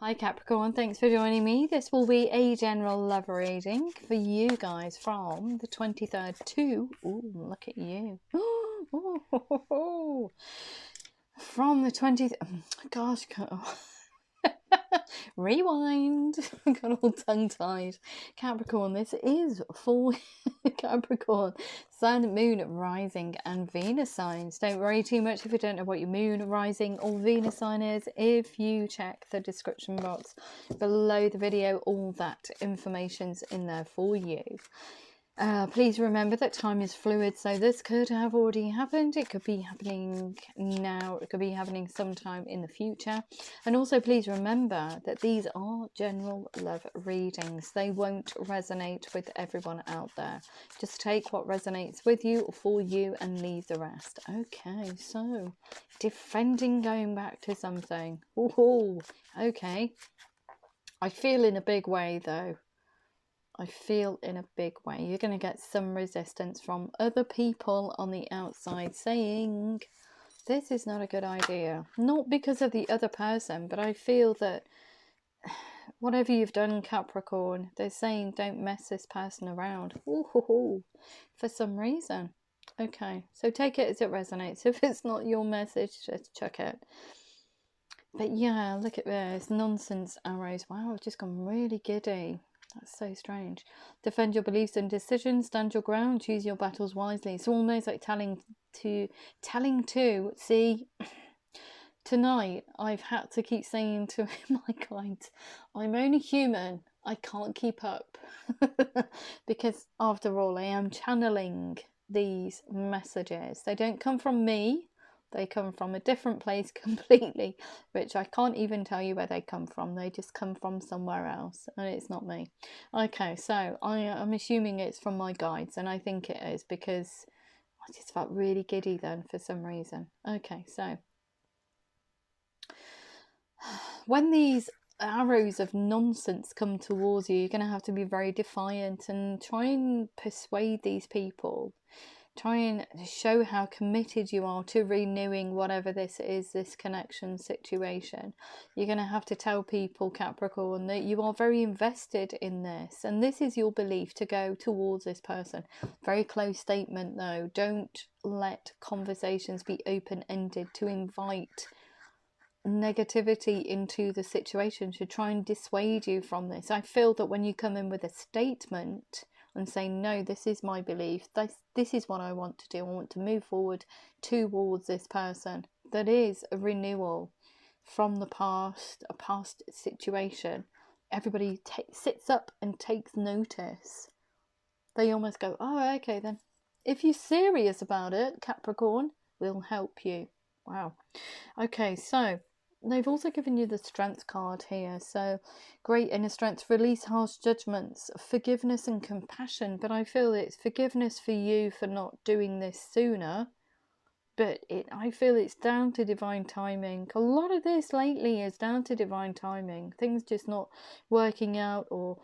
Hi Capricorn, thanks for joining me. This will be a general love reading for you guys from the 23rd to, ooh, look at you. From the 20th, gosh, rewind. I got all tongue-tied. Capricorn, this is for Capricorn, Sun, Moon, Rising and Venus signs. Don't worry too much if you don't know what your Moon, Rising or Venus sign is. If you check the description box below the video, all that information's in there for you. Please remember that time is fluid, so this could have already happened. It could be happening now. It could be happening sometime in the future. And also please remember that these are general love readings. They won't resonate with everyone out there. Just take what resonates with you or for you and leave the rest. Okay, so defending, going back to something. Ooh, okay. I feel in a big way though. I feel in a big way. You're going to get some resistance from other people on the outside saying this is not a good idea. Not because of the other person, but I feel that whatever you've done, Capricorn, they're saying don't mess this person around. Ooh, for some reason. Okay, so take it as it resonates. If it's not your message, just chuck it. But yeah, look at this. Nonsense arrows. Wow, I've just gone really giddy. That's so strange. Defend your beliefs and decisions. Stand your ground. Choose your battles wisely. It's almost like telling to. See, tonight I've had to keep saying to my clients, I'm only human. I can't keep up. Because after all, I am channeling these messages. They don't come from me. They come from a different place completely, which I can't even tell you where they come from. They just come from somewhere else, and it's not me. Okay, so I'm assuming it's from my guides, and I think it is because I just felt really giddy then for some reason. Okay, so when these arrows of nonsense come towards you, you're going to have to be very defiant and try and persuade these people. Try and show how committed you are to renewing whatever this is, this connection situation. You're going to have to tell people, Capricorn, that you are very invested in this. And this is your belief to go towards this person. Very close statement though. Don't let conversations be open-ended to invite negativity into the situation to try and dissuade you from this. I feel that when you come in with a statement and say, no, this is my belief, this is what I want to do, I want to move forward towards this person, that is a renewal from the past, a past situation. Everybody sits up and takes notice. They almost go, oh, okay then. If you're serious about it, Capricorn, we'll help you. Wow. Okay, so they've also given you the strength card here. So great inner strength, release harsh judgments, forgiveness and compassion. But I feel it's forgiveness for you for not doing this sooner. But I feel it's down to divine timing. A lot of this lately is down to divine timing. Things just not working out, or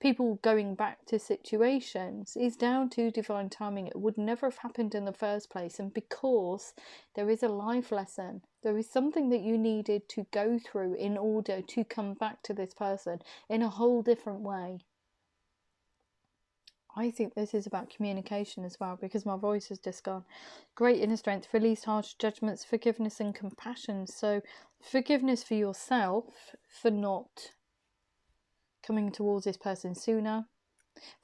people going back to situations is down to divine timing. It would never have happened in the first place, and because there is a life lesson, there is something that you needed to go through in order to come back to this person in a whole different way. I think this is about communication as well, because my voice has just gone. Great inner strength, release harsh judgments, forgiveness and compassion. So forgiveness for yourself for not coming towards this person sooner.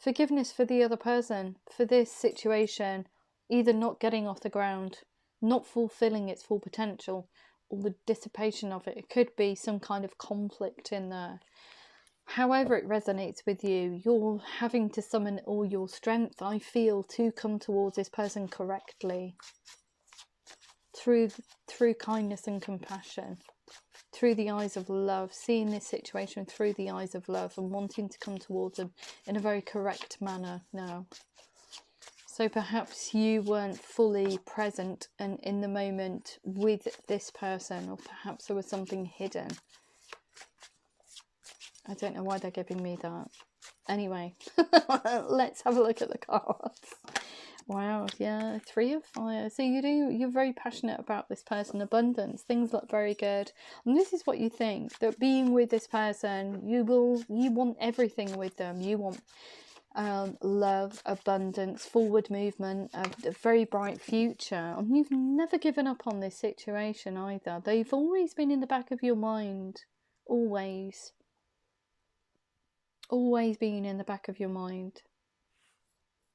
Forgiveness for the other person for this situation either not getting off the ground, not fulfilling its full potential, or the dissipation of it. It could be some kind of conflict in there. However it resonates with you, you're having to summon all your strength, I feel, to come towards this person correctly. Through kindness and compassion. Through the eyes of love, seeing this situation through the eyes of love and wanting to come towards them in a very correct manner now. So perhaps you weren't fully present and in the moment with this person, or perhaps there was something hidden. I don't know why they're giving me that. Anyway, let's have a look at the cards. Wow, yeah, 3 of fire. So you're very passionate about this person, abundance. Things look very good. And this is what you think, that being with this person, you want everything with them. You want love, abundance, forward movement, a very bright future. And you've never given up on this situation either. They've always been in the back of your mind. Always. Always been in the back of your mind.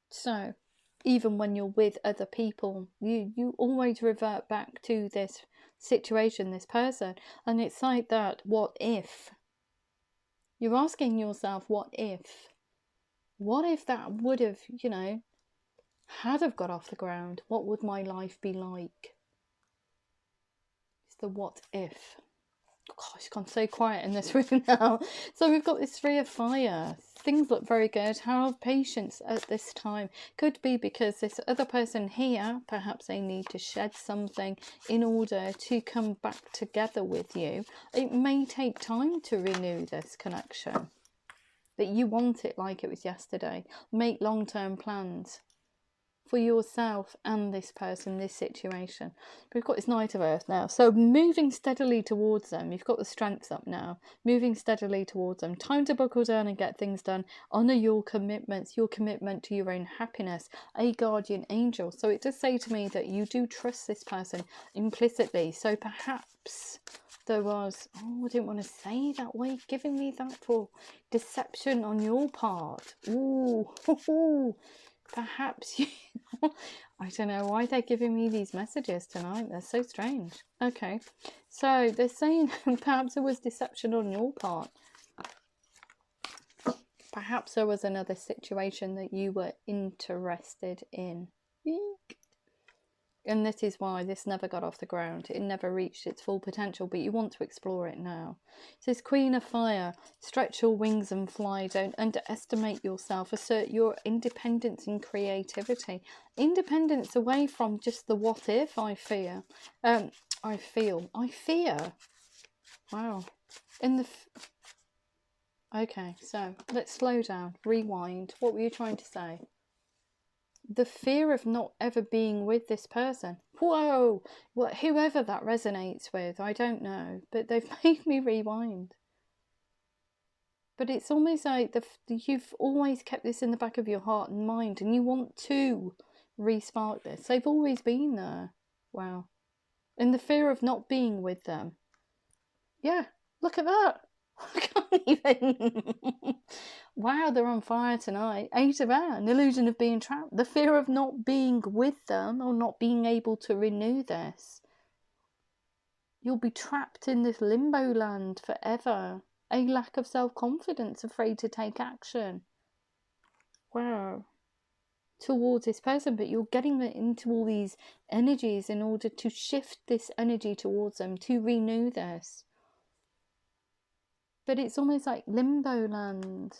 So even when you're with other people, you always revert back to this situation, this person. And it's like that, what if? You're asking yourself, what if? What if that would have, had have got off the ground? What would my life be like? It's the what if. Gosh, it's gone so quiet in this room now. So we've got this 3 of fire. Things look very good. Have patience at this time. Could be because this other person here, perhaps they need to shed something in order to come back together with you. It may take time to renew this connection. But you want it like it was yesterday. Make long-term plans for yourself and this person, this situation. We've got this Knight of Earth now. So moving steadily towards them. You've got the strength up now. Moving steadily towards them. Time to buckle down and get things done. Honour your commitments, your commitment to your own happiness. A guardian angel. So it does say to me that you do trust this person implicitly. So perhaps there was, I didn't want to say that way, giving me that for deception on your part. Ooh. Perhaps you, I don't know why they're giving me these messages tonight. They're so strange. Okay, so they're saying perhaps there was deception on your part. Perhaps there was another situation that you were interested in. And this is why this never got off the ground. It never reached its full potential, but you want to explore it now. It says, Queen of Fire, stretch your wings and fly. Don't underestimate yourself. Assert your independence and creativity. Independence away from just the what if, I fear. I fear. Wow. Okay, so let's slow down. Rewind. What were you trying to say? The fear of not ever being with this person. Whoa! Well, whoever that resonates with, I don't know. But they've made me rewind. But it's almost like you've always kept this in the back of your heart and mind. And you want to re-spark this. They've always been there. Wow. And the fear of not being with them. Yeah, look at that. I can't even. Wow, they're on fire tonight. 8 of Air, an illusion of being trapped. The fear of not being with them or not being able to renew this. You'll be trapped in this limbo land forever. A lack of self-confidence, afraid to take action. Wow. Towards this person, but you're getting into all these energies in order to shift this energy towards them, to renew this. But it's almost like limbo land.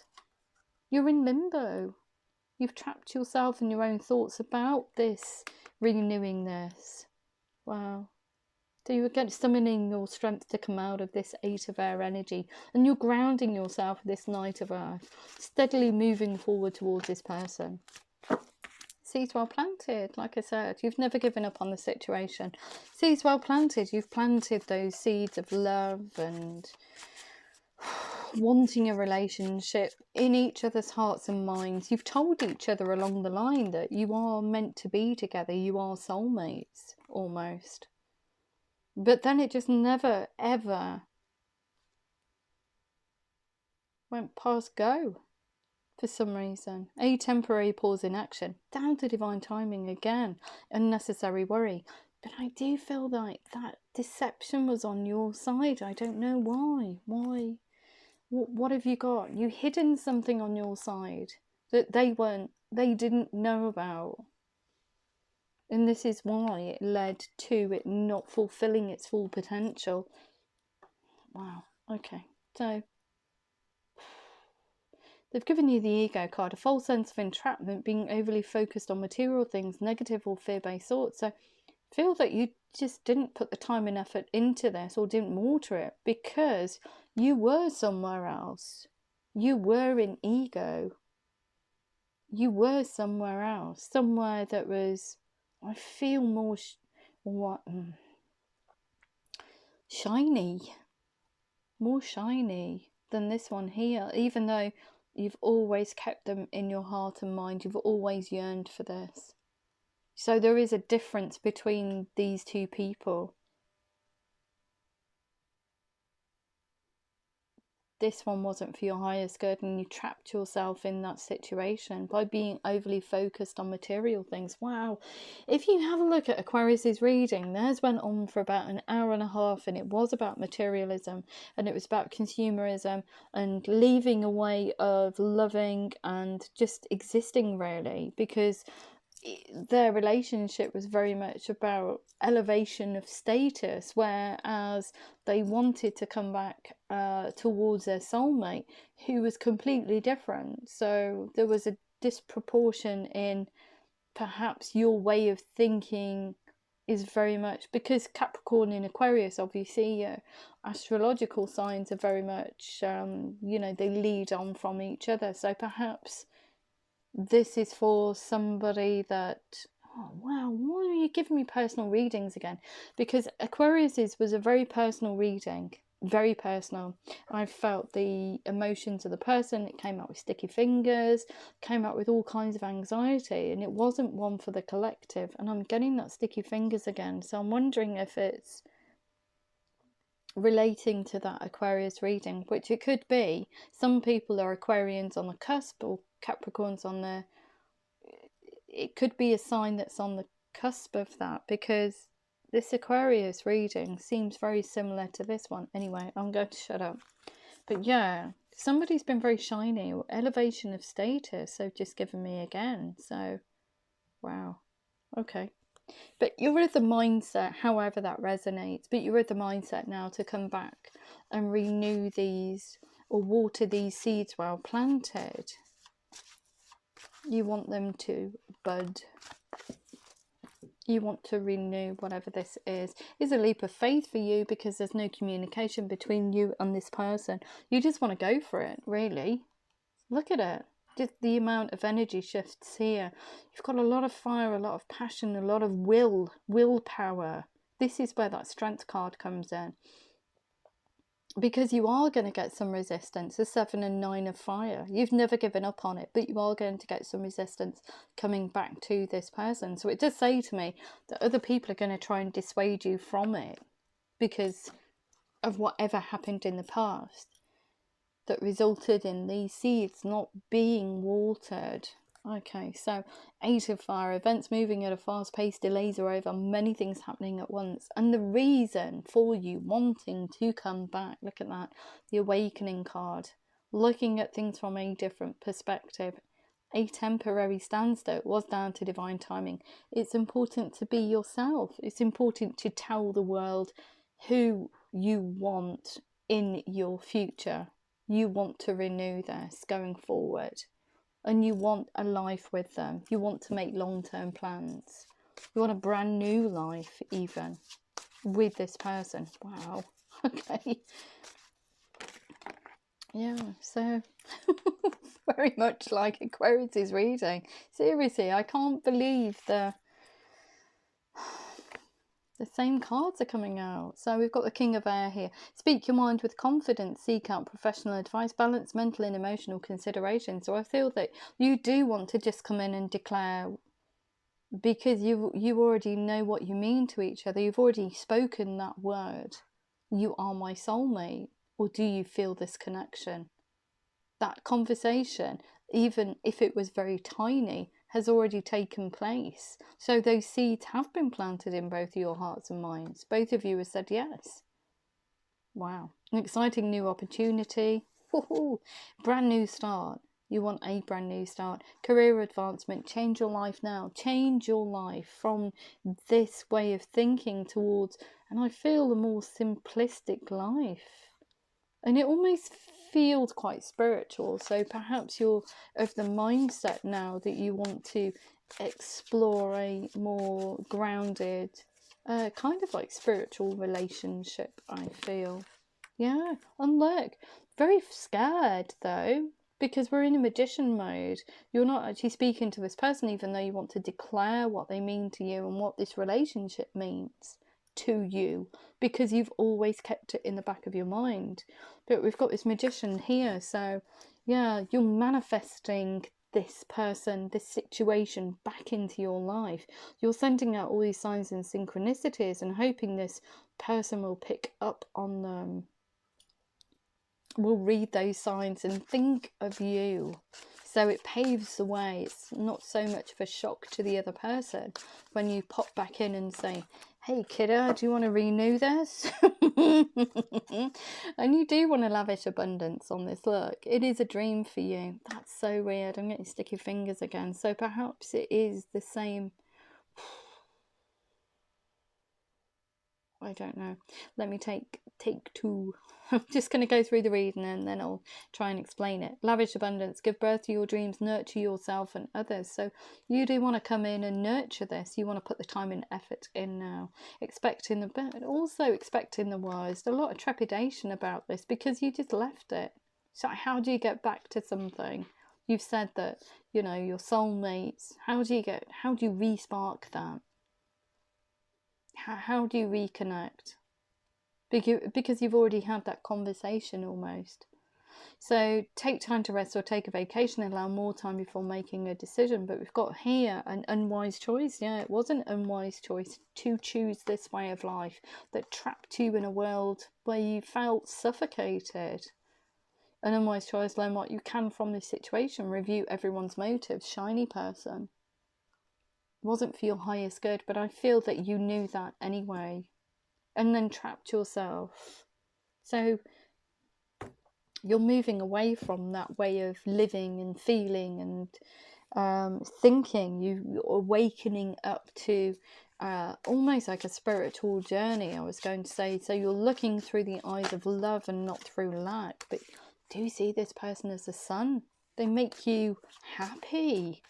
You're in limbo. You've trapped yourself in your own thoughts about this, renewing this. Wow. So you're again summoning your strength to come out of this 8 of Air energy. And you're grounding yourself with this Knight of Earth. Steadily moving forward towards this person. Seeds well planted, like I said. You've never given up on the situation. Seeds well planted. You've planted those seeds of love and wanting a relationship in each other's hearts and minds. You've told each other along the line that you are meant to be together. You are soulmates, almost. But then it just never, ever went past go for some reason. A temporary pause in action. Down to divine timing again. Unnecessary worry. But I do feel like that deception was on your side. I don't know why. Why? What have you got? You hidden something on your side that they didn't know about. And this is why it led to it not fulfilling its full potential. Wow. Okay. So they've given you the ego card, a false sense of entrapment, being overly focused on material things, negative or fear-based thoughts. So I feel that you just didn't put the time and effort into this, or didn't water it, because you were somewhere else. You were in ego. you were somewhere else, somewhere that was, I feel more shiny, more shiny than this one here, even though you've always kept them in your heart and mind. You've always yearned for this. So there is a difference between these two people. This one wasn't for your highest good, and you trapped yourself in that situation by being overly focused on material things. Wow. If you have a look at Aquarius's reading, theirs went on for about an hour and a half, and it was about materialism, and it was about consumerism and leaving a way of loving and just existing, really, because their relationship was very much about elevation of status, whereas they wanted to come back towards their soulmate who was completely different. So there was a disproportion in perhaps your way of thinking is very much, because Capricorn in Aquarius, obviously astrological signs are very much they lead on from each other. So perhaps this is for somebody that, oh wow, why are you giving me personal readings again? Because Aquarius's was a very personal reading, very personal. I felt the emotions of the person. It came out with sticky fingers, came out with all kinds of anxiety, and it wasn't one for the collective. And I'm getting that sticky fingers again, so I'm wondering if it's relating to that Aquarius reading, which it could be. Some people are Aquarians on the cusp, or Capricorns on the, it could be a sign that's on the cusp of that, because this Aquarius reading seems very similar to this one. Anyway, I'm going to shut up. But yeah, somebody's been very shiny, or elevation of status, so just given me again. So wow, okay. But you're of the mindset, however that resonates, but you're of the mindset now to come back and renew these, or water these seeds well planted. You want them to bud. You want to renew whatever this is. It's a leap of faith for you, because there's no communication between you and this person. You just want to go for it, really. Look at it. Just the amount of energy shifts here. You've got a lot of fire, a lot of passion, a lot of willpower. This is where that strength card comes in, because you are going to get some resistance. The 7 and 9 of fire. You've never given up on it, but you are going to get some resistance coming back to this person. So it does say to me that other people are going to try and dissuade you from it because of whatever happened in the past that resulted in these seeds not being watered. Okay, so 8 of fire, events moving at a fast pace, delays are over, many things happening at once. And the reason for you wanting to come back, look at that, the awakening card, looking at things from a different perspective. A temporary standstill was down to divine timing. It's important to be yourself. It's important to tell the world who you want in your future. You want to renew this going forward, and you want a life with them. You want to make long-term plans. You want a brand new life even with this person. Wow. Okay. Yeah, so very much like Aquarius' reading. Seriously, I can't believe the same cards are coming out. So we've got the King of Air here. Speak your mind with confidence. Seek out professional advice. Balance mental and emotional consideration. So I feel that you do want to just come in and declare, because you already know what you mean to each other. You've already spoken that word. You are my soulmate. Or do you feel this connection? That conversation, even if it was very tiny, has already taken place. So those seeds have been planted in both your hearts and minds. Both of you have said yes. Wow. An exciting new opportunity. Woohoo. Brand new start. You want a brand new start. Career advancement. Change your life now. Change your life from this way of thinking towards, and I feel, a more simplistic life. And it almost feels quite spiritual. So perhaps you're of the mindset now that you want to explore a more grounded, kind of like spiritual relationship, I feel. Yeah, and look, very scared though, because we're in a magician mode. You're not actually speaking to this person, even though you want to declare what they mean to you and what this relationship means to you, because you've always kept it in the back of your mind. But we've got this magician here, so yeah, you're manifesting this person, this situation back into your life. You're sending out all these signs and synchronicities and hoping this person will pick up on them, will read those signs and think of you. So it paves the way. It's not so much of a shock to the other person when you pop back in and say, hey kiddo, do you want to renew this? And you do want to lavish abundance on this. Look, it is a dream for you. That's so weird. I'm getting sticky fingers again. So perhaps it is the same. I don't know. Let me take two. I'm just going to go through the reading and then I'll try and explain it. Lavish abundance, give birth to your dreams, nurture yourself and others. So you do want to come in and nurture this. You want to put the time and effort in now. Expecting the best, but also expecting the worst. A lot of trepidation about this because you just left it. So how do you get back to something? You've said that, you know, your soulmates. How do you re-spark that? How do you reconnect? Because you've already had that conversation almost. So take time to rest or take a vacation, allow more time before making a decision. But we've got here an unwise choice. Yeah, it was an unwise choice to choose this way of life that trapped you in a world where you felt suffocated. An unwise choice. Learn what you can from this situation. Review everyone's motives. Shiny person. It wasn't for your highest good, but I feel that you knew that anyway. And then trapped yourself. So you're moving away from that way of living and feeling and thinking. You're awakening up to almost like a spiritual journey, I was going to say. So you're looking through the eyes of love and not through lack. But do you see this person as a sun? They make you happy.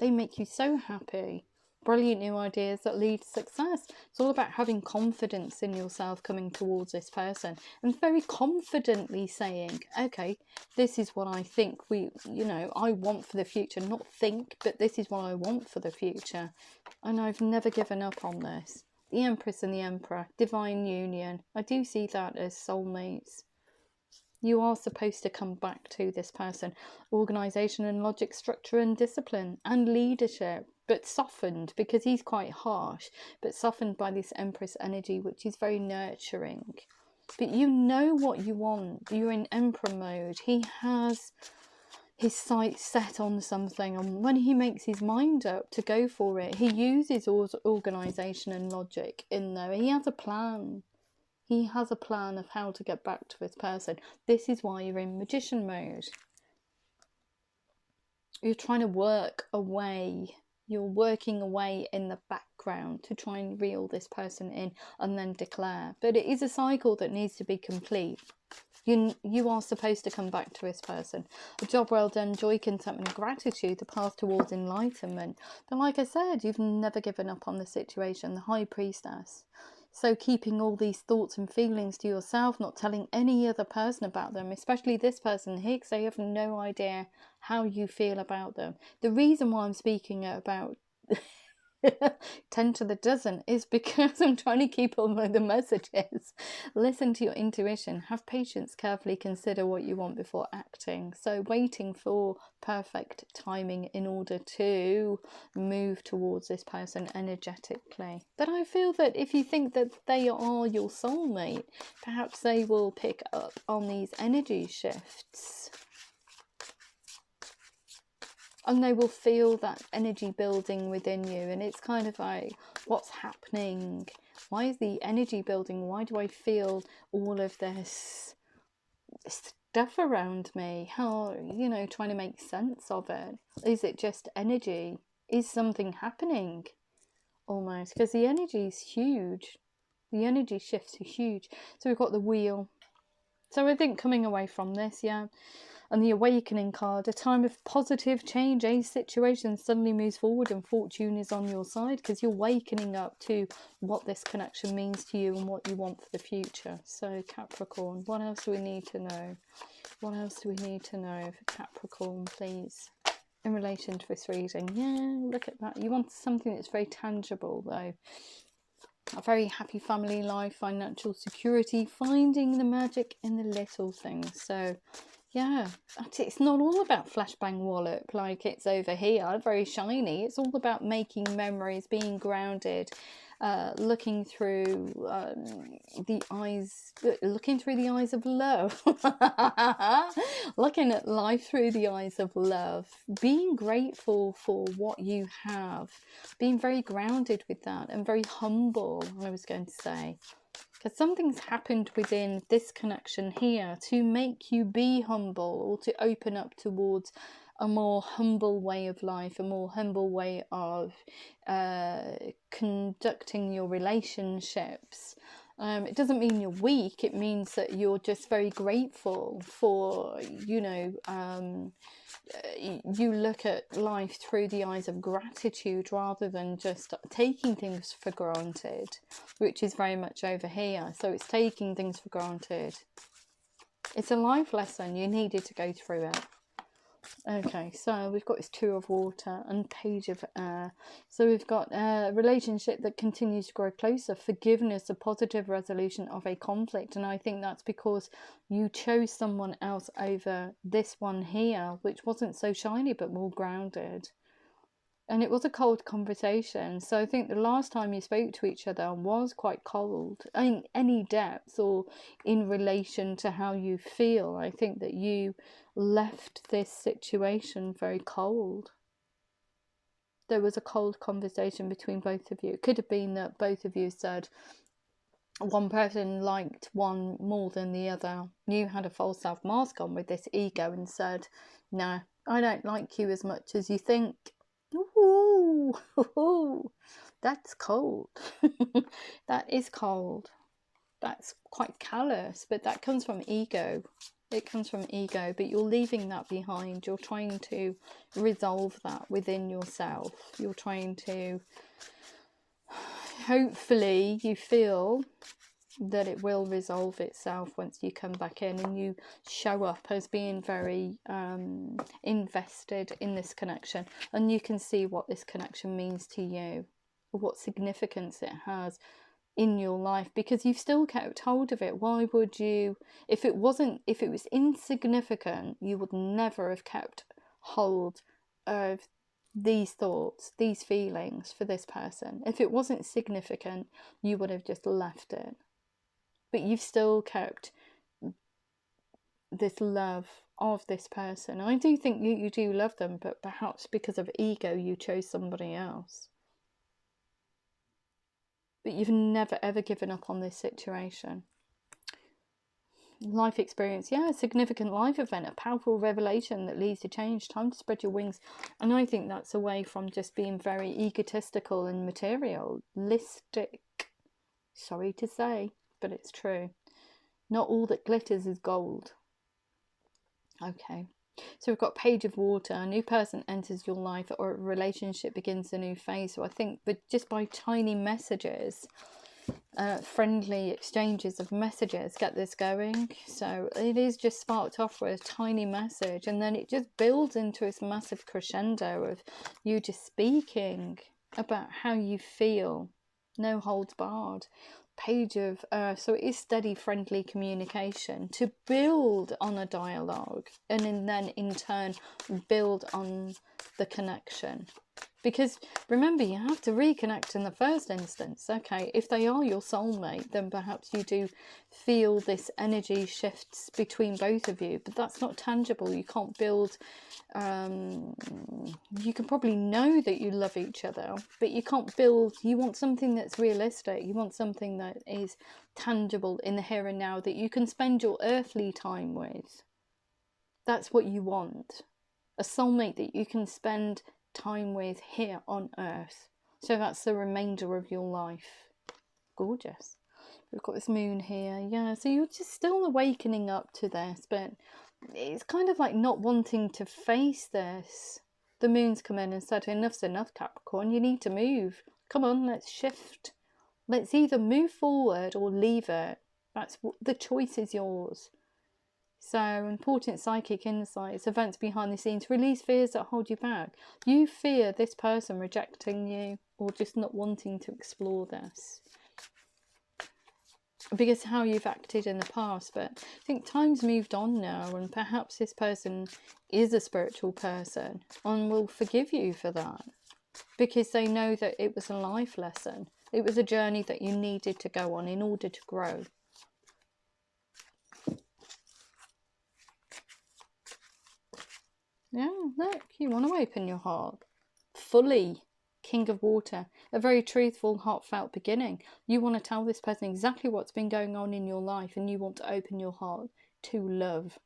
They make you so happy. Brilliant new ideas that lead to success. It's all about having confidence in yourself coming towards this person and very confidently saying, okay, this is what I think I want for the future. Not think, but this is what I want for the future. And I've never given up on this. The Empress and the Emperor, divine union. I do see that as soulmates. You are supposed to come back to this person. Organisation and logic, structure and discipline and leadership. But softened, because he's quite harsh, but softened by this Empress energy, which is very nurturing. But you know what you want. You're in Emperor mode. He has his sights set on something, and when he makes his mind up to go for it, he uses organisation and logic in there. He has a plan. He has a plan of how to get back to this person. This is why you're in magician mode. You're trying to work away. You're working away in the background to try and reel this person in and then declare. But it is a cycle that needs to be complete. You are supposed to come back to this person. A job well done, joy, contentment and gratitude, the path towards enlightenment. But like I said, you've never given up on the situation, the High Priestess. So keeping all these thoughts and feelings to yourself, not telling any other person about them, especially this person here, because they have no idea how you feel about them. The reason why I'm speaking about 10 to the dozen is because I'm trying to keep all the messages. Listen to your intuition. Have patience. Carefully consider what you want before acting. So waiting for perfect timing in order to move towards this person energetically. But I feel that if you think that they are your soulmate, perhaps they will pick up on these energy shifts. And they will feel that energy building within you. And it's kind of like, what's happening? Why is the energy building? Why do I feel all of this stuff around me? How, trying to make sense of it. Is it just energy? Is something happening? Almost. Because the energy is huge. The energy shifts are huge. So we've got the wheel. So I think coming away from this, yeah. And the awakening card, a time of positive change. A situation suddenly moves forward and fortune is on your side because you're wakening up to what this connection means to you and what you want for the future. So Capricorn, what else do we need to know? What else do we need to know for Capricorn, please, in relation to this reading? Yeah, look at that. You want something that's very tangible, though. A very happy family life, financial security, finding the magic in the little things. So, yeah, it's not all about flashbang wallop like it's over here, very shiny. It's all about making memories, being grounded, looking through the eyes of love. Looking at life through the eyes of love, being grateful for what you have, being very grounded with that, and very humble, I was going to say. Because something's happened within this connection here to make you be humble, or to open up towards a more humble way of life, a more humble way of conducting your relationships. It doesn't mean you're weak, it means that you're just very grateful for, you know, you look at life through the eyes of gratitude rather than just taking things for granted, which is very much over here. So it's taking things for granted. It's a life lesson. You needed to go through it. Okay, so we've got this Two of Water and Page of Air. So we've got a relationship that continues to grow closer, forgiveness, a positive resolution of a conflict. And I think that's because you chose someone else over this one here, which wasn't so shiny but more grounded. And it was a cold conversation. So I think the last time you spoke to each other was quite cold. I mean, any depth or in relation to how you feel, I think that you left this situation very cold. There was a cold conversation between both of you. It could have been that both of you said one person liked one more than the other. You had a false self mask on with this ego and said, no, I don't like you as much as you think. Ooh, that's cold. That is cold. That's quite callous, but that comes from ego. It comes from ego, but you're leaving that behind. You're trying to resolve that within yourself. You're trying to, hopefully you feel that it will resolve itself once you come back in and you show up as being very invested in this connection, and you can see what this connection means to you, what significance it has in your life, because you've still kept hold of it. Why would you, if it was insignificant, you would never have kept hold of these thoughts, these feelings for this person. If it wasn't significant, you would have just left it. But you've still kept this love of this person. I do think you do love them, but perhaps because of ego you chose somebody else. But you've never ever given up on this situation. Life experience, yeah, a significant life event, a powerful revelation that leads to change, time to spread your wings. And I think that's away from just being very egotistical and materialistic. Sorry to say, but it's true. Not all that glitters is gold. Okay, so we've got Page of Water. A new person enters your life, or a relationship begins a new phase. So I think, but just by tiny messages, friendly exchanges of messages, get this going. So it is just sparked off with a tiny message, and then it just builds into this massive crescendo of you just speaking about how you feel. No holds barred. Page of so it is steady, friendly communication to build on a dialogue, and then in turn build on the connection. Because remember, you have to reconnect in the first instance. Okay, if they are your soulmate, then perhaps you do feel this energy shifts between both of you, but that's not tangible. You can't build, you can probably know that you love each other, but you can't build. You want something that's realistic. You want something that is tangible in the here and now, that you can spend your earthly time with. That's what you want. A soulmate that you can spend time with here on earth. So that's the remainder of your life. Gorgeous. We've got this moon here. Yeah, so you're just still awakening up to this, but it's kind of like not wanting to face this. The moon's come in and said, enough's enough, Capricorn. You need to move. Come on, let's shift. Let's either move forward or leave it. The choice is yours. So, important psychic insights, events behind the scenes, release fears that hold you back. You fear this person rejecting you or just not wanting to explore this because how you've acted in the past. But I think time's moved on now, and perhaps this person is a spiritual person and will forgive you for that because they know that it was a life lesson. It was a journey that you needed to go on in order to grow. Yeah, look, you want to open your heart fully. King of Water, a very truthful, heartfelt beginning. You want to tell this person exactly what's been going on in your life, and you want to open your heart to love.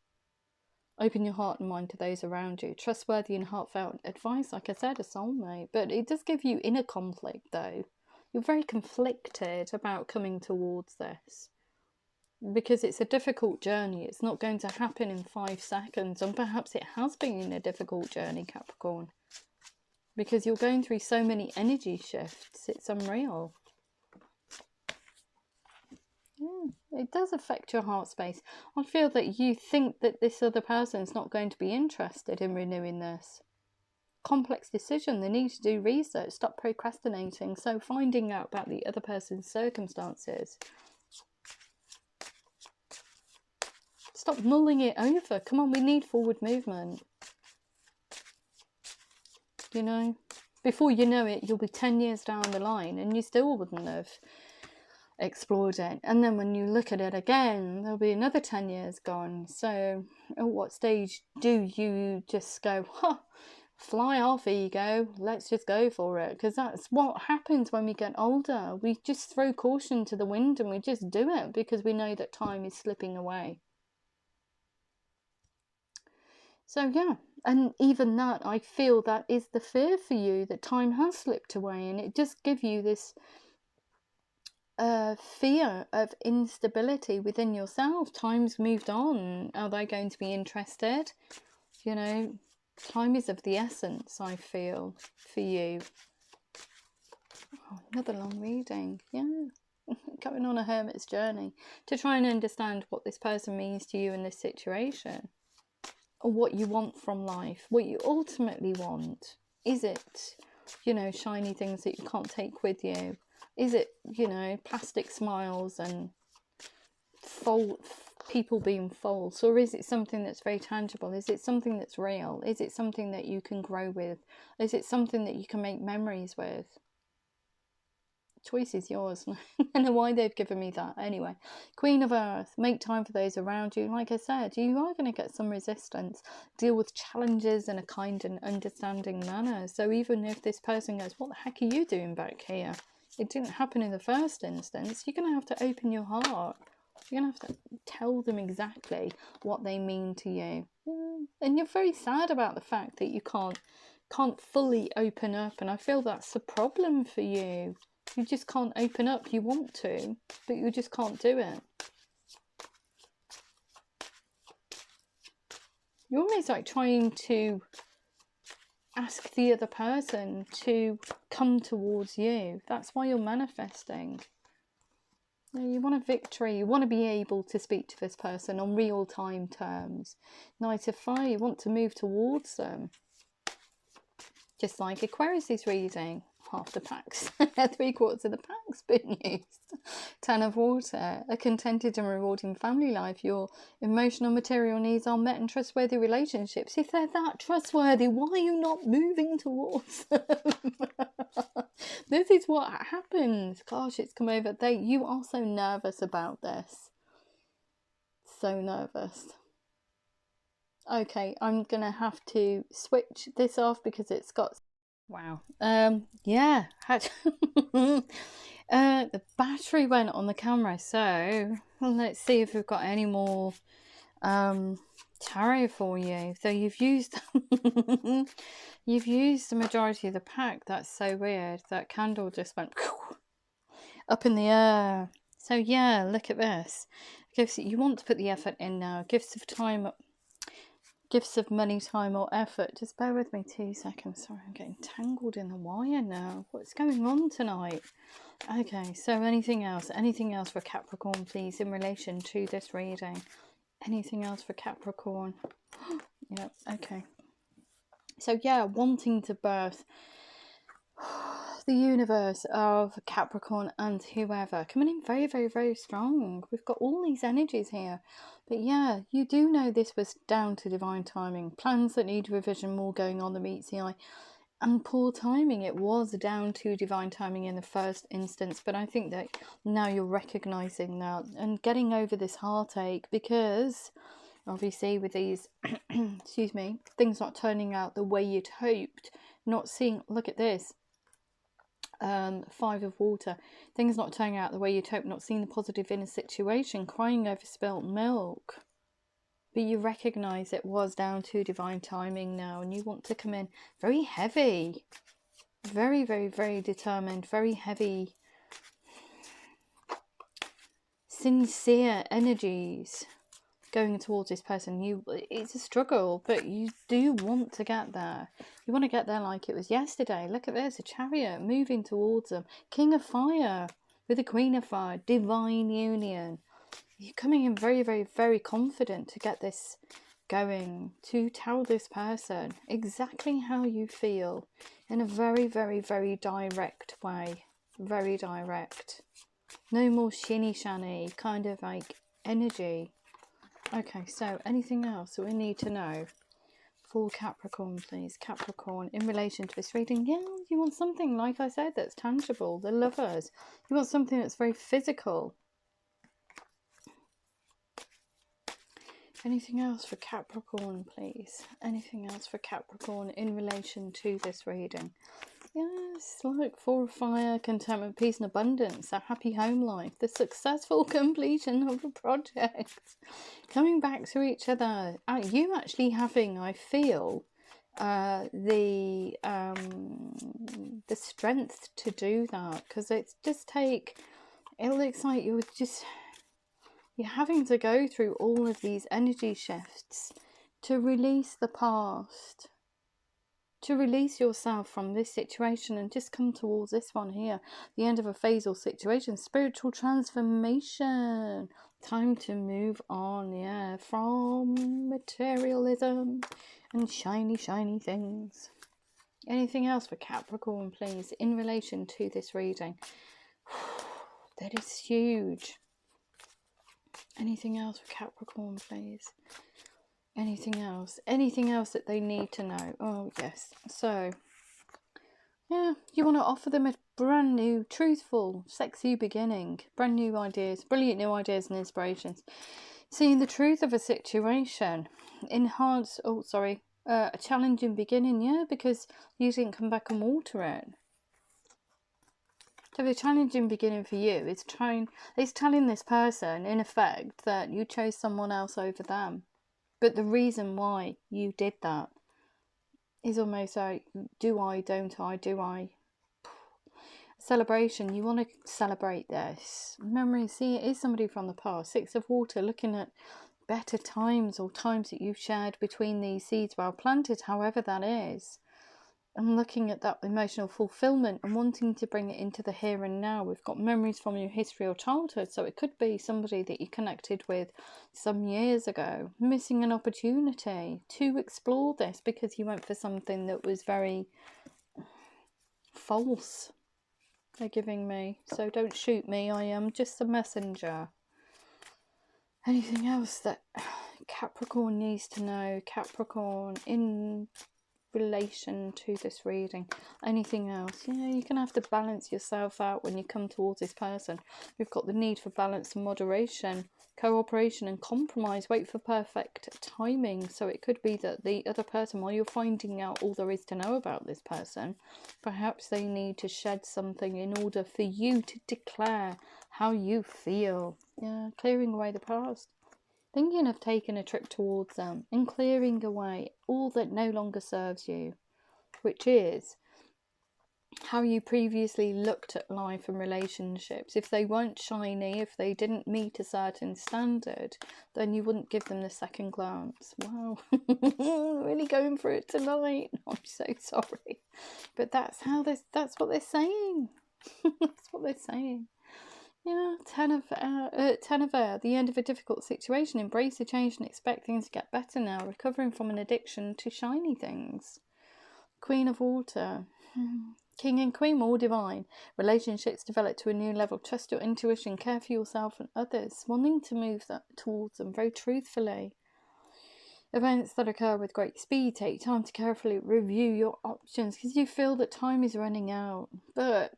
Open your heart and mind to those around you. Trustworthy and heartfelt advice, like I said, a soulmate. But it does give you inner conflict, though. You're very conflicted about coming towards this, because it's a difficult journey. It's not going to happen in 5 seconds, and perhaps it has been a difficult journey, Capricorn, because you're going through so many energy shifts. It's unreal. Yeah, it does affect your heart space. I feel that you think that this other person is not going to be interested in renewing this. Complex decision. They need to do research. Stop procrastinating. So finding out about the other person's circumstances. Stop mulling it over. Come on, we need forward movement. You know, before you know it, you'll be 10 years down the line and you still wouldn't have explored it. And then when you look at it again, there'll be another 10 years gone. So at what stage do you just go, huh, fly off ego, let's just go for it? Because that's what happens when we get older. We just throw caution to the wind and we just do it because we know that time is slipping away. So yeah, and even that, I feel that is the fear for you, that time has slipped away, and it just gives you this fear of instability within yourself. Time's moved on. Are they going to be interested? You know, time is of the essence, I feel, for you. Oh, another long reading, yeah. Going on a hermit's journey to try and understand what this person means to you in this situation. Or what you want from life, what you ultimately want. Is it, you know, shiny things that you can't take with you? Is it, you know, plastic smiles and people being false? Or is it something that's very tangible? Is it something that's real? Is it something that you can grow with? Is it something that you can make memories with? Choice is yours. I don't know why they've given me that. Anyway, Queen of Earth, make time for those around you. Like I said, you are going to get some resistance. Deal with challenges in a kind and understanding manner. So even if this person goes, what the heck are you doing back here? It didn't happen in the first instance. You're going to have to open your heart. You're going to have to tell them exactly what they mean to you. And you're very sad about the fact that you can't fully open up. And I feel that's a problem for you. You just can't open up. You want to, but you just can't do it. You're almost like trying to ask the other person to come towards you. That's why you're manifesting. You want a victory. You want to be able to speak to this person on real-time terms. Knight of Fire, you want to move towards them. Just like Aquarius' reading. Half the packs, 3/4 of the packs been used. 10 of Water, a contented and rewarding family life. Your emotional, material needs are met in trustworthy relationships. If they're that trustworthy, why are you not moving towards them? This is what happens. Gosh, it's come over. You are so nervous about this. So nervous. Okay, I'm gonna have to switch this off because it's got... Wow. Yeah. The battery went on the camera, so let's see if we've got any more tarot for you. So you've used you've used the majority of the pack. That's so weird. That candle just went up in the air. So yeah, look at this. You want to put the effort in now. Gifts of time. Gifts of money, time or effort. Just bear with me 2 seconds. Sorry, I'm getting tangled in the wire now. What's going on tonight? Okay, so anything else for Capricorn, please, in relation to this reading? Anything else for Capricorn? Yeah, okay. So yeah, wanting to birth the universe of Capricorn and whoever coming in very, very, very strong. We've got all these energies here. But yeah, you do know this was down to divine timing. Plans that need revision, more going on that meets the eye. And poor timing. It was down to divine timing in the first instance. But I think that now you're recognizing that and getting over this heartache, because obviously with these excuse me, things not turning out the way you'd hoped, not seeing, look at this, 5 of water, things not turning out the way you'd hope, not seeing the positive in a situation, crying over spilt milk. But you recognize it was down to divine timing now, and you want to come in very heavy, very, very, very determined, very heavy, sincere energies going towards this person. It's a struggle, but you do want to get there. You want to get there like it was yesterday. Look at this, a chariot moving towards them, king of fire with the queen of fire, divine union. You're coming in very, very, very confident to get this going, to tell this person exactly how you feel in a very, very, very direct way. Very direct. No more shinny shanny kind of like energy. Okay, so anything else that we need to know for Capricorn, please? Capricorn, in relation to this reading, yeah, you want something, like I said, that's tangible. The Lovers. You want something that's very physical. Anything else for Capricorn, please? Anything else for Capricorn in relation to this reading? Yes, like 4 of fire, contentment, peace and abundance, a happy home life, the successful completion of a project, coming back to each other. You actually having, I feel, the strength to do that, because it's just it looks like you're having to go through all of these energy shifts to release the past, to release yourself from this situation and just come towards this one here, the end of a phase or situation, spiritual transformation, time to move on, yeah, from materialism and shiny, shiny things. Anything else for Capricorn, please, in relation to this reading? That is huge. Anything else for Capricorn, please? Anything else? Anything else that they need to know? Oh, yes. So, yeah, you want to offer them a brand new, truthful, sexy beginning. Brand new ideas, brilliant new ideas and inspirations. Seeing the truth of a situation. Enhance, a challenging beginning, yeah, because you didn't come back and water it. So the challenging beginning for you is telling this person, in effect, that you chose someone else over them. But the reason why you did that is almost like, do I, don't I, do I? Celebration, you want to celebrate this. Memory, see, it is somebody from the past. 6 of water, looking at better times or times that you've shared between these seeds well planted, however that is. And looking at that emotional fulfillment and wanting to bring it into the here and now. We've got memories from your history or childhood, so it could be somebody that you connected with some years ago, missing an opportunity to explore this because you went for something that was very false, they're giving me. So don't shoot me, I am just a messenger. Anything else that Capricorn needs to know? Capricorn in relation to this reading, anything else? Yeah, you're gonna have to balance yourself out when you come towards this person. We've got the need for balance and moderation, cooperation and compromise. Wait for perfect timing. So it could be that the other person, while you're finding out all there is to know about this person, perhaps they need to shed something in order for you to declare how you feel. Yeah, clearing away the past. Thinking of taking a trip towards them and clearing away all that no longer serves you, which is how you previously looked at life and relationships. If they weren't shiny, if they didn't meet a certain standard, then you wouldn't give them the second glance. Wow, really going for it tonight. I'm so sorry, but that's what they're saying. That's what they're saying. Yeah, ten of air. The end of a difficult situation. Embrace the change and expect things to get better now. Recovering from an addiction to shiny things. Queen of water. King and queen, more divine. Relationships develop to a new level. Trust your intuition. Care for yourself and others. Wanting to move towards them very truthfully. Events that occur with great speed. Take time to carefully review your options because you feel that time is running out. But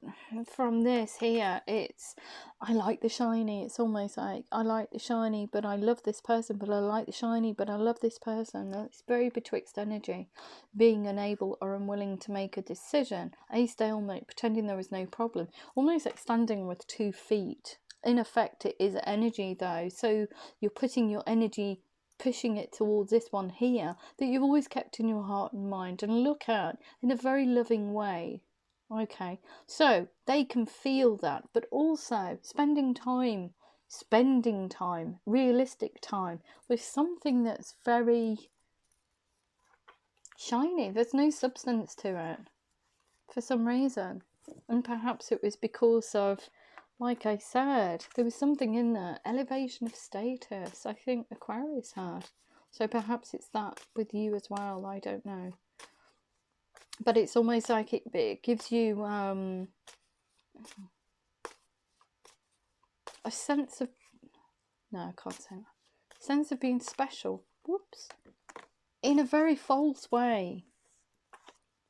from this here, it's, I like the shiny. It's almost like, I like the shiny, but I love this person. But I like the shiny, but I love this person. It's very betwixt energy. Being unable or unwilling to make a decision. A stalemate, pretending there is no problem. Almost like standing with 2 feet. In effect, it is energy though. So you're putting your energy, pushing it towards this one here that you've always kept in your heart and mind and look at in a very loving way. Okay, so they can feel that, but also spending time, realistic time with something that's very shiny. There's no substance to it for some reason, and perhaps it was because of, like I said, there was something in there. Elevation of status, I think Aquarius had. So perhaps it's that with you as well. I don't know. But it's almost like it gives you a sense of... No, I can't say that. Sense of being special. Whoops. In a very false way.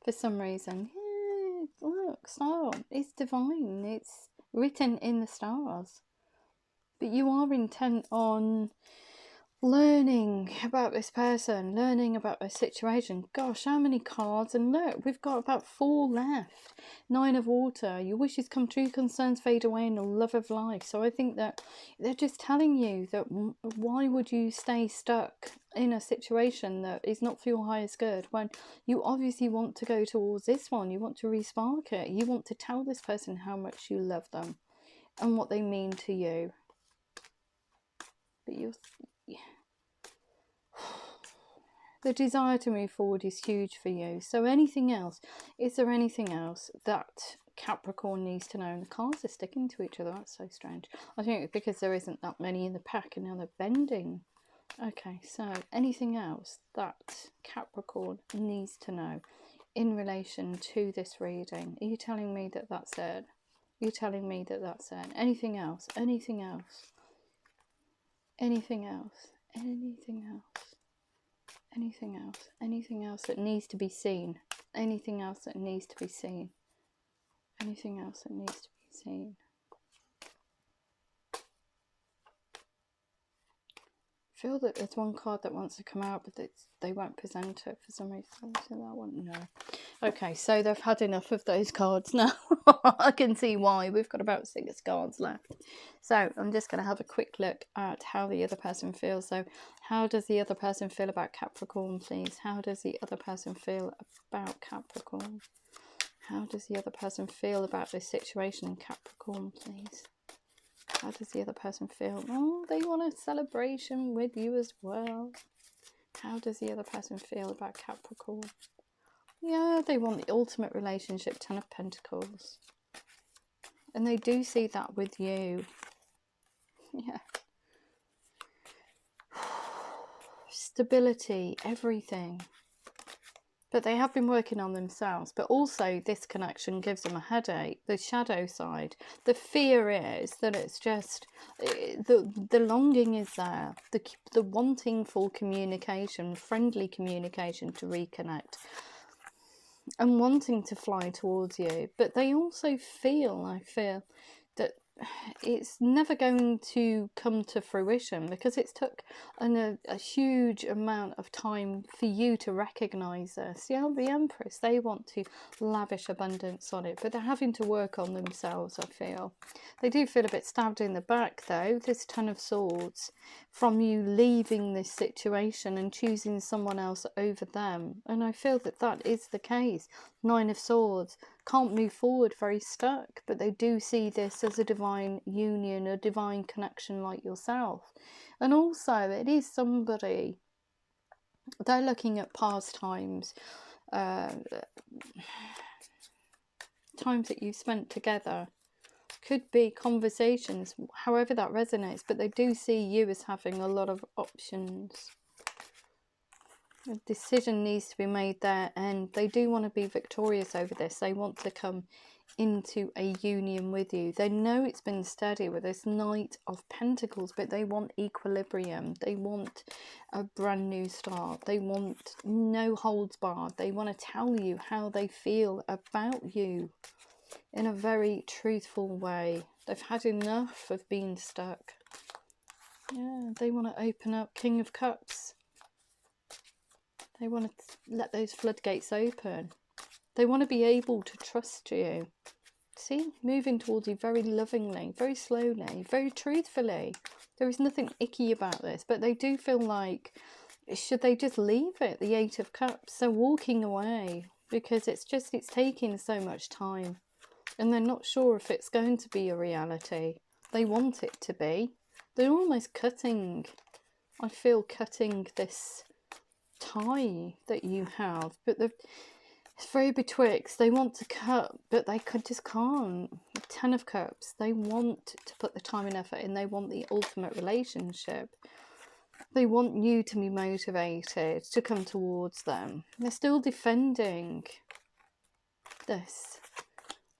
For some reason. Yeah, look, star. It's divine. It's written in the stars. But you are intent on learning about this person, learning about their situation. Gosh, how many cards? And look, we've got about 4 left. 9 of water. Your wishes come true, concerns fade away, and the love of life. So I think that they're just telling you that why would you stay stuck in a situation that is not for your highest good when you obviously want to go towards this one. You want to re-spark it. You want to tell this person how much you love them and what they mean to you. But you're... The desire to move forward is huge for you. So anything else? Is there anything else that Capricorn needs to know? And the cards are sticking to each other. That's so strange. I think it's because there isn't that many in the pack and now they're bending. Okay, so anything else that Capricorn needs to know in relation to this reading? Are you telling me that that's it? Are you telling me that that's it? Anything else? Anything else? Anything else? Anything else? Anything else? Anything else that needs to be seen? Anything else that needs to be seen? Anything else that needs to be seen? I feel that there's one card that wants to come out, but they won't present it for some reason. So that one, no. Okay, so they've had enough of those cards now. I can see why. We've got about 6 cards left. So I'm just going to have a quick look at how the other person feels. So how does the other person feel about Capricorn, please? How does the other person feel about Capricorn? How does the other person feel about this situation, Capricorn, please? How does the other person feel? Oh, they want a celebration with you as well. How does the other person feel about Capricorn? Yeah, they want the ultimate relationship, 10 of Pentacles. And they do see that with you. Yeah. Stability, everything. But they have been working on themselves. But also this connection gives them a headache. The shadow side. The fear is that it's just... The longing is there. The wanting for communication. Friendly communication to reconnect. And wanting to fly towards you. But they also feel, I feel, that it's never going to come to fruition because it's took a huge amount of time for you to recognise this. Yeah, the Empress, they want to lavish abundance on it, but they're having to work on themselves, I feel. They do feel a bit stabbed in the back, though, this 10 of Swords, from you leaving this situation and choosing someone else over them. And I feel that that is the case. 9 of Swords. Can't move forward, very stuck, but they do see this as a divine union, a divine connection like yourself. And also it is somebody, they're looking at past times, times that you've spent together, could be conversations, however that resonates, but they do see you as having a lot of options. A decision needs to be made there, and they do want to be victorious over this. They want to come into a union with you. They know it's been steady with this Knight of Pentacles, but they want equilibrium. They want a brand new start. They want no holds barred. They want to tell you how they feel about you in a very truthful way. They've had enough of being stuck. Yeah, they want to open up. King of Cups. They want to let those floodgates open. They want to be able to trust you. See, moving towards you very lovingly, very slowly, very truthfully. There is nothing icky about this, but they do feel like, should they just leave it? The Eight of Cups. They're walking away because it's taking so much time. And they're not sure if it's going to be a reality. They want it to be. They're almost cutting, I feel, cutting this tie that you have, but it's very betwixt. They want to cut, but they just can't. Ten of Cups. They want to put the time and effort in. They want the ultimate relationship. They want you to be motivated to come towards them. They're still defending this.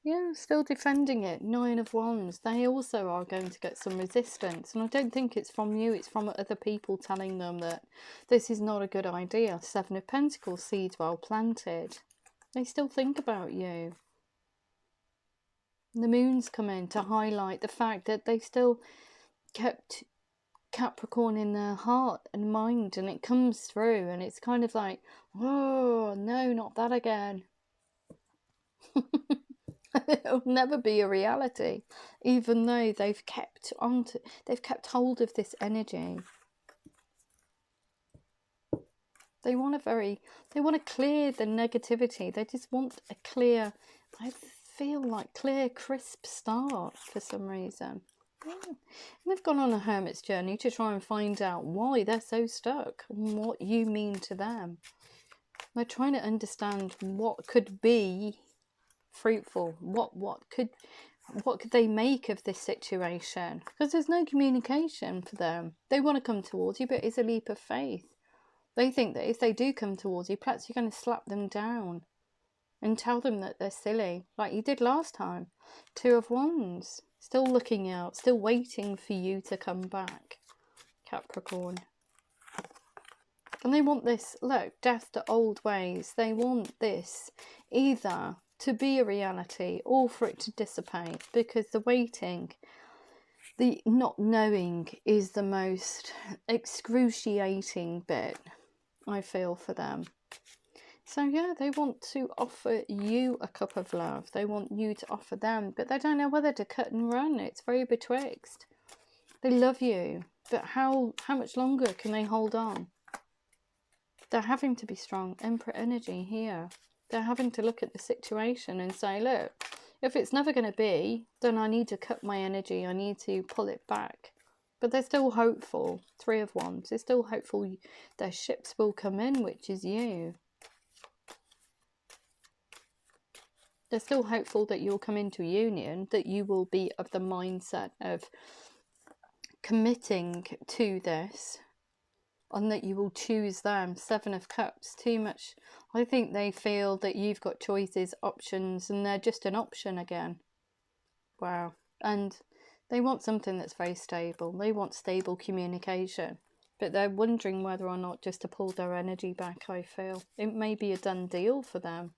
Yeah, still defending it. Nine of Wands. They also are going to get some resistance. And I don't think it's from you. It's from other people telling them that this is not a good idea. Seven of Pentacles. Seeds well planted. They still think about you. The moon's come in to highlight the fact that they still kept Capricorn in their heart and mind. And it comes through. And it's kind of like, oh, no, not that again. It'll never be a reality, even though they've kept hold of this energy. They want to clear the negativity. They just want a clear, I feel like clear, crisp start for some reason. Yeah. And they've gone on a hermit's journey to try and find out why they're so stuck and what you mean to them. They're trying to understand what could be fruitful. What could they make of this situation? Because there's no communication for them. They want to come towards you, but it's a leap of faith. They think that if they do come towards you, perhaps you're going to slap them down and tell them that they're silly, like you did last time. Two of Wands. Still looking out, still waiting for you to come back, Capricorn. And they want this, look, death to old ways. They want this either to be a reality or for it to dissipate, because the waiting, the not knowing is the most excruciating bit, I feel, for them. So yeah, they want to offer you a cup of love. They want you to offer them, but they don't know whether to cut and run. It's very betwixt. They love you, but how much longer can they hold on? They're having to be strong. Emperor energy here. They're having to look at the situation and say, look, if it's never going to be, then I need to cut my energy. I need to pull it back. But they're still hopeful. Three of Wands. They're still hopeful their ships will come in, which is you. They're still hopeful that you'll come into union, that you will be of the mindset of committing to this, and that you will choose them. Seven of Cups. Too much. I think they feel that you've got choices, options, and they're just an option again. Wow. And they want something that's very stable. They want stable communication. But they're wondering whether or not just to pull their energy back, I feel. It may be a done deal for them.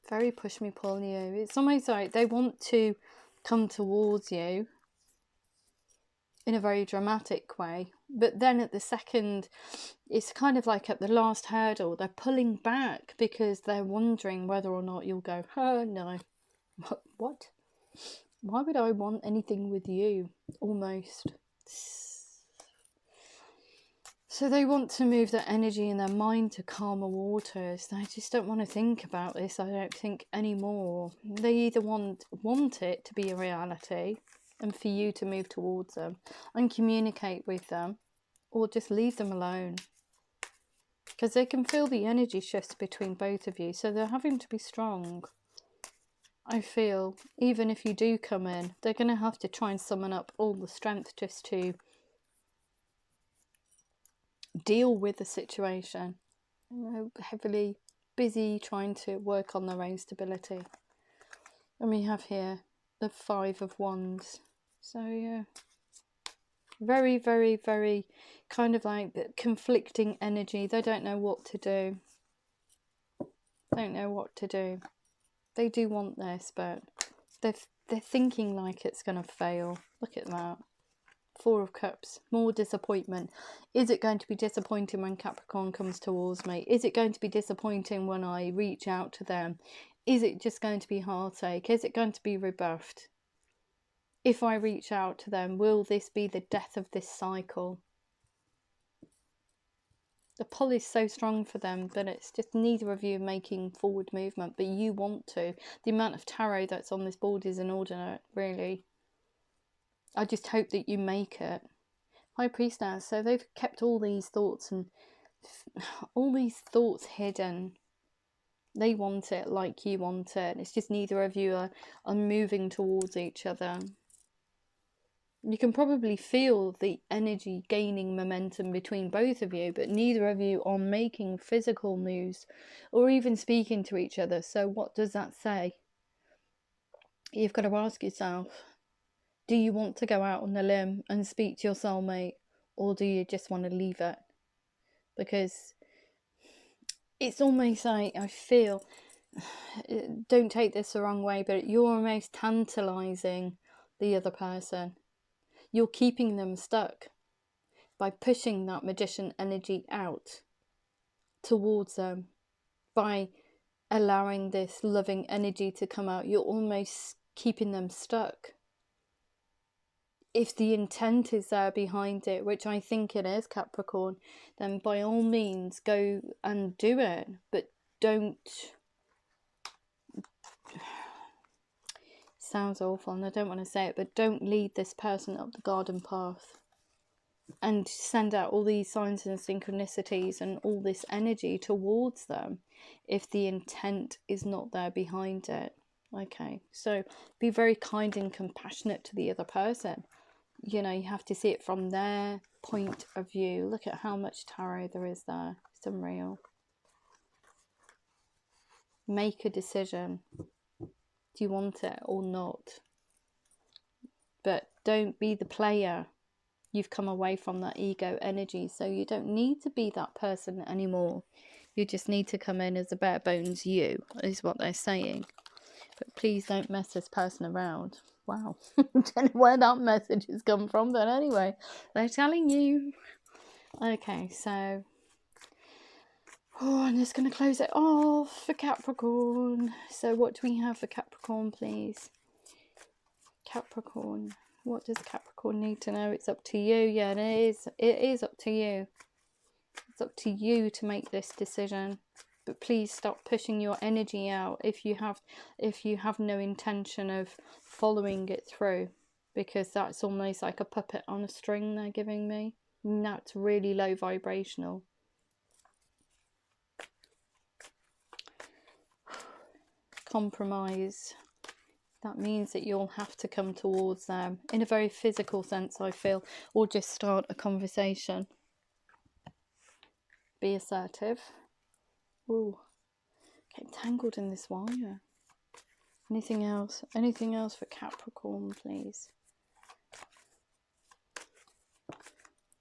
Very push me, pull you. It's almost like they want to come towards you in a very dramatic way, but then at the second, it's kind of like at the last hurdle, they're pulling back because they're wondering whether or not you'll go, oh no, what? Why would I want anything with you? Almost. So they want to move their energy and their mind to calmer waters. They just don't want to think about this, I don't think, anymore. They either want it to be a reality and for you to move towards them and communicate with them, or just leave them alone. Because they can feel the energy shifts between both of you, so they're having to be strong. I feel, even if you do come in, they're going to have to try and summon up all the strength just to deal with the situation. You know, heavily busy trying to work on their own stability. And we have here the 5 of Wands. So yeah, very, very, very kind of like conflicting energy. They don't know what to do. Don't know what to do. They do want this, but they're thinking like it's going to fail. Look at that. 4 of Cups. More disappointment. Is it going to be disappointing when Capricorn comes towards me? Is it going to be disappointing when I reach out to them? Is it just going to be heartache? Is it going to be rebuffed? If I reach out to them, will this be the death of this cycle? The pull is so strong for them, but it's just neither of you making forward movement, but you want to. The amount of tarot that's on this board is inordinate, really. I just hope that you make it. High Priestess, so they've kept all these thoughts and all these thoughts hidden. They want it like you want it. It's just neither of you are moving towards each other. You can probably feel the energy gaining momentum between both of you, but neither of you are making physical moves or even speaking to each other. So what does that say? You've got to ask yourself, do you want to go out on a limb and speak to your soulmate, or do you just want to leave it? Because it's almost like, I feel, don't take this the wrong way, but you're almost tantalizing the other person. You're keeping them stuck by pushing that magician energy out towards them. By allowing this loving energy to come out, you're almost keeping them stuck. If the intent is there behind it, which I think it is, Capricorn, then by all means go and do it. But don't... Sounds awful and I don't want to say it, but don't lead this person up the garden path and send out all these signs and synchronicities and all this energy towards them if the intent is not there behind it. Okay, so be very kind and compassionate to the other person. You know, you have to see it from their point of view. Look at how much tarot there is there. It's unreal. Make a decision. Do you want it or not? But don't be the player. You've come away from that ego energy, so you don't need to be that person anymore. You just need to come in as a bare bones you, is what they're saying. But please don't mess this person around. Wow. I don't know where that message has come from, but anyway, they're telling you. Okay, so... Oh, I'm just going to close it off for Capricorn. So what do we have for Capricorn, please? Capricorn. What does Capricorn need to know? It's up to you. Yeah, it is. It is up to you. It's up to you to make this decision. But please stop pushing your energy out if you have no intention of following it through, because that's almost like a puppet on a string they're giving me. And that's really low vibrational. Compromise. That means that you'll have to come towards them in a very physical sense, I feel, or just start a conversation. Be assertive. Ooh, get tangled in this wire. Anything else? Anything else for Capricorn, please?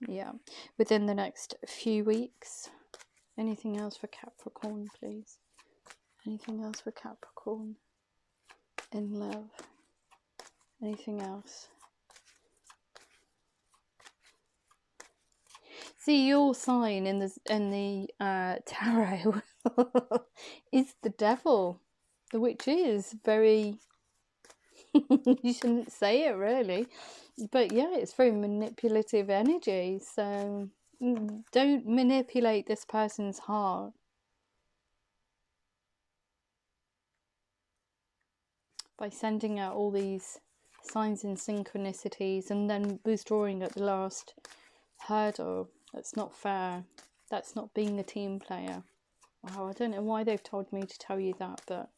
Yeah, within the next few weeks. Anything else for Capricorn, please? Anything else for Capricorn? In love. Anything else? See, your sign in the tarot is the devil, which is very... you shouldn't say it really, but yeah, it's very manipulative energy. So don't manipulate this person's heart by sending out all these signs and synchronicities and then withdrawing at the last hurdle. That's not fair. That's not being a team player. Wow, I don't know why they've told me to tell you that, but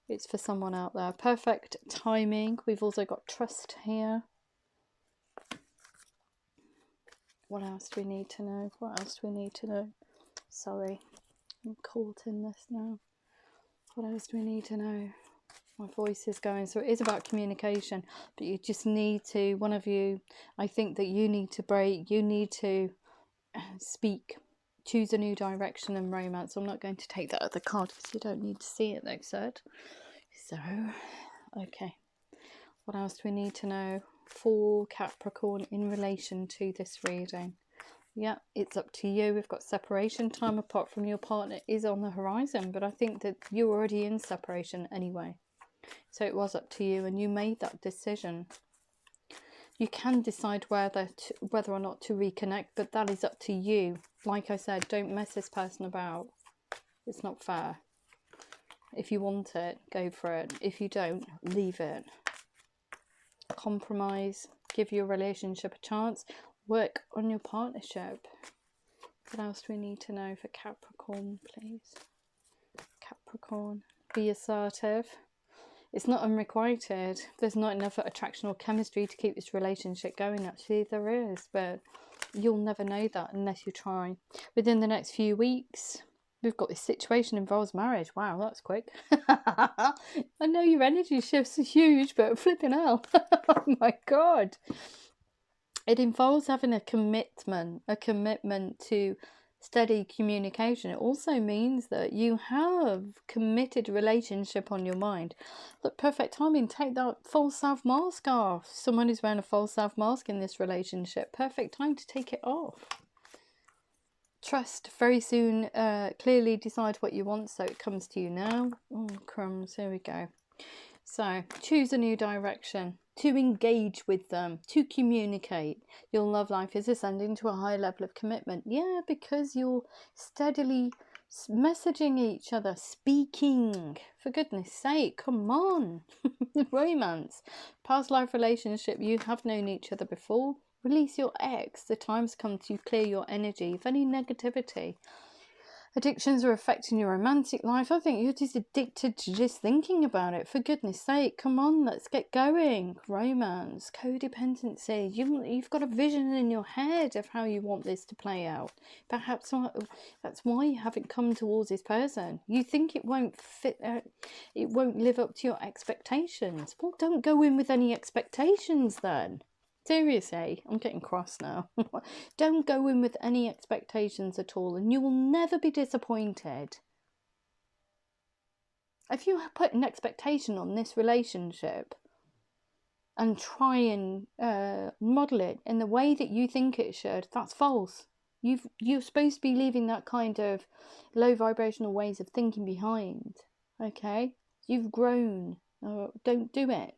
It's for someone out there. Perfect timing. We've also got trust here. What else do we need to know? What else do we need to know? Sorry, I'm caught in this now. What else do we need to know? My voice is going. So it is about communication, but you just need to, one of you, I think that you need to break, you need to speak, choose a new direction in romance. I'm not going to take that other card because you don't need to see it, they said. So, okay. What else do we need to know for Capricorn in relation to this reading? Yeah, it's up to you. We've got separation. Time apart from your partner is on the horizon, but I think that you're already in separation anyway. So it was up to you, and you made that decision. You can decide whether or not to reconnect, but that is up to you. Like I said, don't mess this person about. It's not fair. If you want it, go for it. If you don't, leave it. Compromise. Give your relationship a chance. Work on your partnership. What else do we need to know for Capricorn, please? Capricorn. Be assertive. It's not unrequited. There's not enough attraction or chemistry to keep this relationship going. Actually, there is, but you'll never know that unless you try. Within the next few weeks, we've got this situation involves marriage. Wow, that's quick. I know your energy shifts are huge, but flipping hell. Oh my God. It involves having a commitment to steady communication. It also means that you have committed relationship on your mind. Look, perfect timing. Take that false self mask off. Someone who's wearing a false self mask in this relationship. Perfect time to take it off. Trust. Very soon. Clearly decide what you want so it comes to you now. Oh, crumbs. Here we go. So choose a new direction. To engage with them, to communicate. Your love life is ascending to a high level of commitment. Yeah, because you're steadily messaging each other, speaking. For goodness sake, come on. Romance. Past life relationship, you have known each other before. Release your ex. The time's come to clear your energy of any negativity. Addictions are affecting your romantic life. I think you're just addicted to just thinking about it. For goodness sake, come on, let's get going. Romance, codependency. You've got a vision in your head of how you want this to play out. Perhaps that's why you haven't come towards this person. You think it won't fit, it won't live up to your expectations. Well, don't go in with any expectations then. Seriously, I'm getting cross now. Don't go in with any expectations at all and you will never be disappointed. If you put an expectation on this relationship and try and model it in the way that you think it should, that's false. You're supposed to be leaving that kind of low vibrational ways of thinking behind. Okay? You've grown. Don't do it.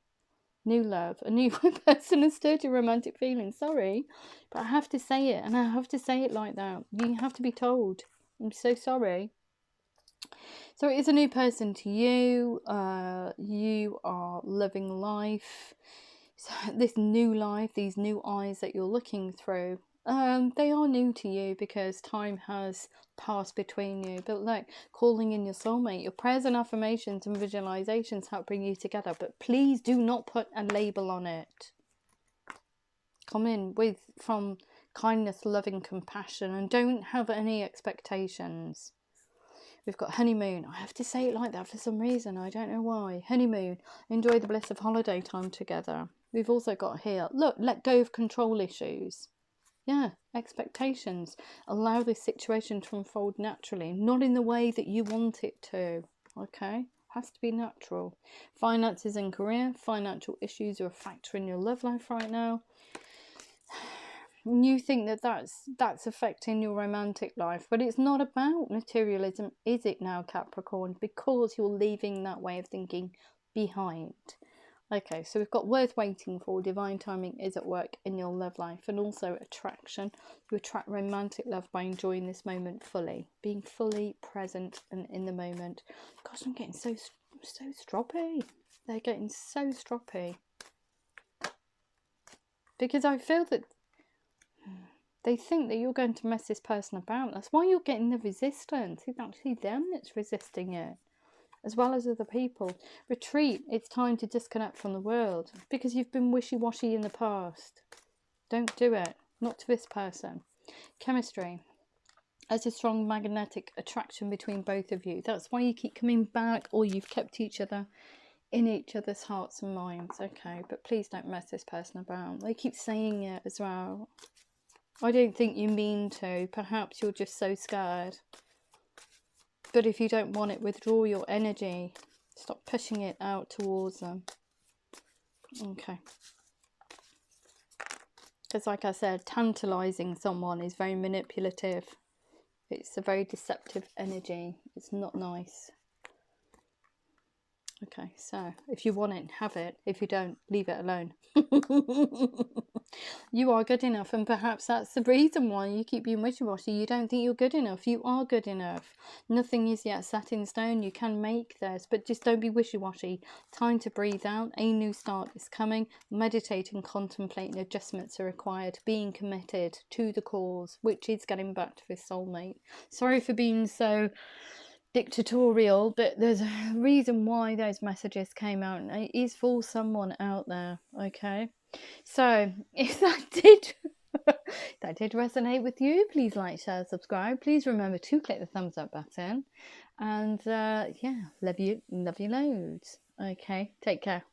New love, a new person has stirred your romantic feelings. Sorry, but I have to say it, and I have to say it like that. You have to be told. I'm so sorry. So it is a new person to you. You are living life. So this new life, these new eyes that you're looking through, they are new to you because time has passed between you. But look, calling in your soulmate, your prayers and affirmations and visualizations help bring you together. But please do not put a label on it. Come in from kindness, loving, compassion, and don't have any expectations. We've got honeymoon. I have to say it like that for some reason. I don't know why. Honeymoon. Enjoy the bliss of holiday time together. We've also got here, look, let go of control issues. Yeah, expectations. Allow this situation to unfold naturally, not in the way that you want it to. Okay? Has to be natural. Finances and career. Financial issues are a factor in your love life right now. You think that that's affecting your romantic life, but it's not about materialism, is it now, Capricorn? Because you're leaving that way of thinking behind. Okay, so we've got worth waiting for. Divine timing is at work in your love life, and also attraction. You attract romantic love by enjoying this moment fully, being fully present and in the moment. Gosh, I'm getting so stroppy. They're getting so stroppy because I feel that they think that you're going to mess this person about. That's why you're getting the resistance. It's actually them that's resisting it. as well as other people. Retreat. It's time to disconnect from the world because you've been wishy-washy in the past. Don't do it. Not to this person. Chemistry. There's a strong magnetic attraction between both of you. That's why you keep coming back, or you've kept each other in each other's hearts and minds. Okay, but please don't mess this person about. They keep saying it as well. I don't think you mean to. Perhaps you're just so scared. But if you don't want it, withdraw your energy. Stop pushing it out towards them. Okay. Because like I said, tantalizing someone is very manipulative. It's a very deceptive energy. It's not nice. Okay, so if you want it, have it. If you don't, leave it alone. You are good enough, and perhaps that's the reason why you keep being wishy-washy. You don't think you're good enough. You are good enough. Nothing is yet set in stone. You can make this, but just don't be wishy-washy. Time to breathe out. A new start is coming. Meditate and contemplate, and adjustments are required. Being committed to the cause, which is getting back to this soulmate. Sorry for being so dictatorial, but there's a reason why those messages came out, and it is for someone out there. Okay, so if that did resonate with you, please like, share, subscribe. Please remember to click the thumbs up button, and yeah, love you loads. Okay, take care.